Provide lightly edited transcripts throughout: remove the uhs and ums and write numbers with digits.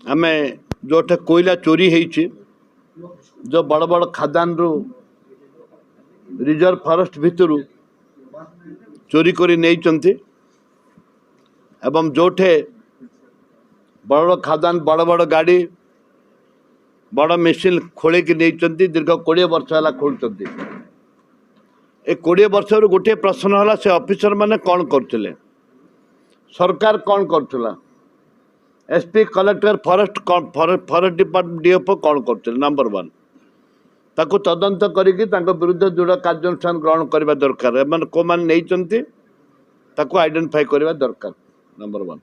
आम जो कोयला चोरी होइछि जो बड़ बड़ खादान रु रिजर्व फॉरेस्ट भितर चोरी करी नहीं एवं जोठे बड़ बड़ खादान बड़ बड़ गाड़ी बड़ मेसीन खोल नहीं दीर्घ 20 वर्ष है खोलुंट ए 20 वर्ष गोटे प्रश्न है से ऑफिसर माने कौन करते सरकार कौन करुला SP collector forest forest department DFO कौन करते नंबर 1 ताको तदंत करिकी विरुद्ध जोड़ा कार्यानुष्ठान ग्रहण करने दरकार एम को मैंने ताको आइडेंटिफाई करने दरकार नंबर 1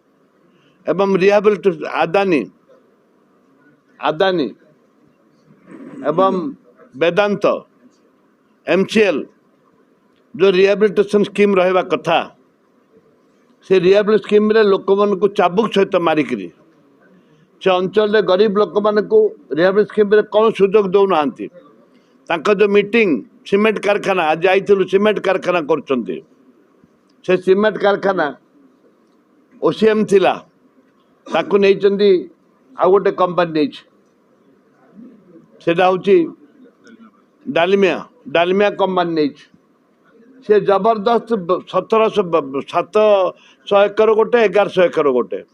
एवं रिहाबिलिटेशन आदानी आदानी एवं वेदांत एमसीएल जो रिहाबिलिटेशन स्कीम रहा कथा से रिहाबिलिटेशन स्कीम रे लोक मान को चाबुक सहित मारिकी से अंचल गरीब लोक मान को रिहाबिलिटेशन स्कीम रे कौन सुजोग दौना जो मीटिंग सीमेंट कारखाना आज जाइलु सीमेंट कारखाना कर सीमेंट कारखाना ओसीएम थिला ताकू नहीं आ गोटे कंपनी नहीं डालमिया डालमिया कंपनी नहीं से जबरदस्त 700 एकर गोटे 1100 एकर गोटे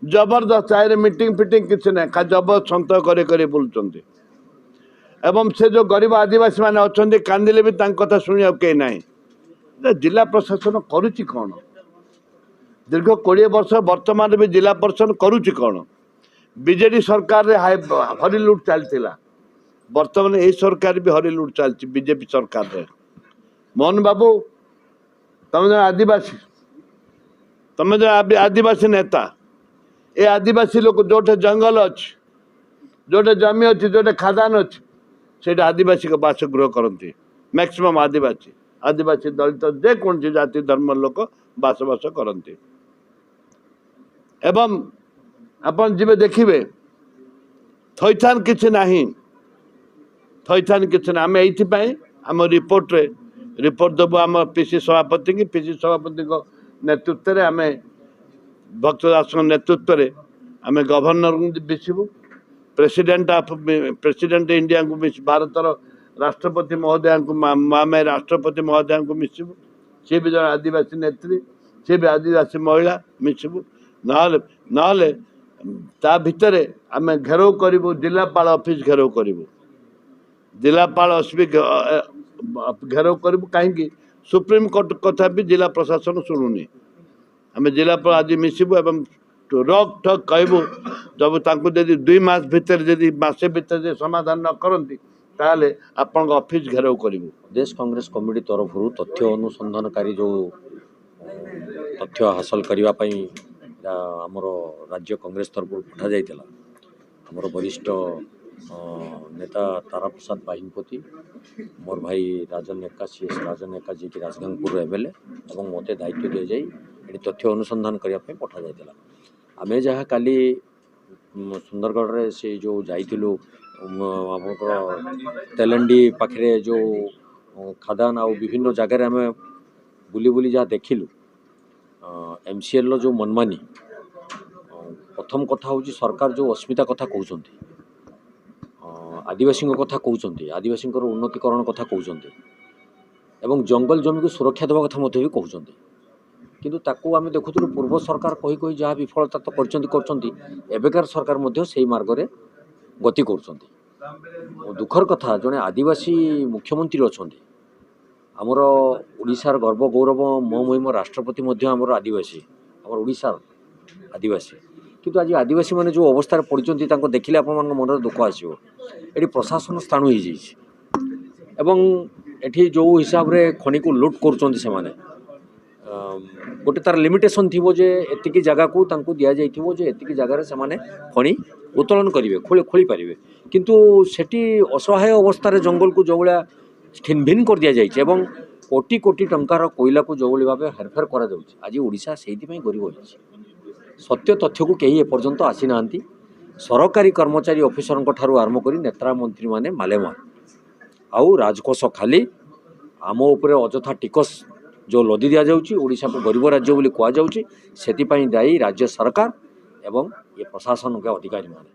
जबरदस्त आए मीटिंग फिटिंग किसी ना खा जबरदस्त सत करे बुलूँ एवं से जो गरीब आदिवासी मैंने अच्छा कांदिले भी कथा शुणा कहीं ना जिला प्रशासन करुच्ची कौन दीर्घ 20 वर्ष वर्तमान भी जिला प्रशासन करुच्ची कौन बीजेडी सरकार रे हरिलुट चलता वर्तमान यही सरकार भी हरिलुट चलती बीजेपी सरकार रे मोहन बाबू तुम जो आदिवासी तुम जो आदिवासी नेता ये आदिवासी लोग जोटे जंगल अच्छे जोटे जमी अच्छी जोटे खादान अच्छी से आदिवासी को बासगृह करती मैक्सिमम आदिवासी आदिवासी दलित जेकोसी जाति धर्म लोक बासबास करती एवं अपन जी देखिए थैथान किसी ना थैथान किसी ना आम ये आम रिपोर्ट देवु आम पीसी सभापति की पीसी सभापति नेतृत्व में आम भक्तदास नेतृत्व में आम गवर्नर मिसबू प्रेसिडेंट इंडिया को मिस भारतर राष्ट्रपति महोदय को मामे राष्ट्रपति महोदय को मिसबू सी भी जन आदिवासी नेत्री सी भी आदिवासी महिला मिसबू ना ता भितर आम घेराव करूँ जिलापाल ऑफिस घेराव करूँ जिलापाल घेराव करूँ कहीं सुप्रीम कोर्ट कथा भी जिला प्रशासन शुणुनी आम जिलापाल आज मिसबू एवं रक ठक कहबू जब तांको यदि 2 मास भितर यदि मासे भितर समाधान न करती ताले आपण ऑफिस घेराव करूँ प्रदेश कांग्रेस कमिटी तरफ तथ्य अनुसंधानकारी जो तथ्य हासिल करने आमर राज्य कांग्रेस तरफ पठा जाइला आमर वरिष्ठ नेता तारा प्रसाद बाहिनपति मोर भाई राजन एक्का सीएस राजन एक्का जी की राजगांगपुर एमएलए और मत दायित्व दी जाए ये तथ्य अनुसंधान करने पठा जाइला आमे जहाँ काली सुंदरगढ़ रे से जो जाइलु तेलंडी पाखे जो खादान आ विभिन्न जगार आम बुली बुली जहाँ देखिलु एमसीएल जो मनमानी प्रथम कथा हूँ सरकार जो अस्मिता कथा कहते आदिवासी कथा कहते आदिवासी उन्नतिकरण कथा कहते एवं जंगल जमी को सुरक्षा देवा कथा भी कहते किंतु ताकू आम देखुलु पूर्व सरकार कही कही जहाँ विफलता तो करकार सरकार से मार्ग में गति कर दुखर कथा जड़े आदिवासी मुख्यमंत्री अच्छा आमर ओडिशार गर्व गौरव मो महिम राष्ट्रपति आमर आदिवासी आमर ओडिशार आदिवासी किंतु आज आदिवासी मैंने जो अवस्था पड़ते देखिले आप मन दुख आसो ये प्रशासन स्थान हो एठी जो हिसाब रे खनि को लुट कर गोटे तार लिमिटेशन थी जे एतिकी जगह को तांको दिया जाइथिबो जे एतिकी जगह रे से खनि उत्तोलन करेंगे खोली पारे किंतु सेठी असहाय अवस्था रे जंगल को जो भाया छिनभिन कर दि जाइए एवं कोटी कोटी टंकार कोयला को जो भाव हेरफेर कर आज ओडिशा से गरीब हो सत्य तथ्य को कहीं एपर्यंत आसी ना सरकारी कर्मचारी ऑफिसर ठारू आरंभ कर नेता मंत्री माने मालेमाल आउ राजकोष खाली आम उपर अजथा टिकस जो लदी दि जाऊँगी ओडिशा को गरीब राज्य बोली कहुच्छी से दायी राज्य सरकार ଏବଂ ଏ ପ୍ରଶାସନିକ ଅଧିକାରୀମାନେ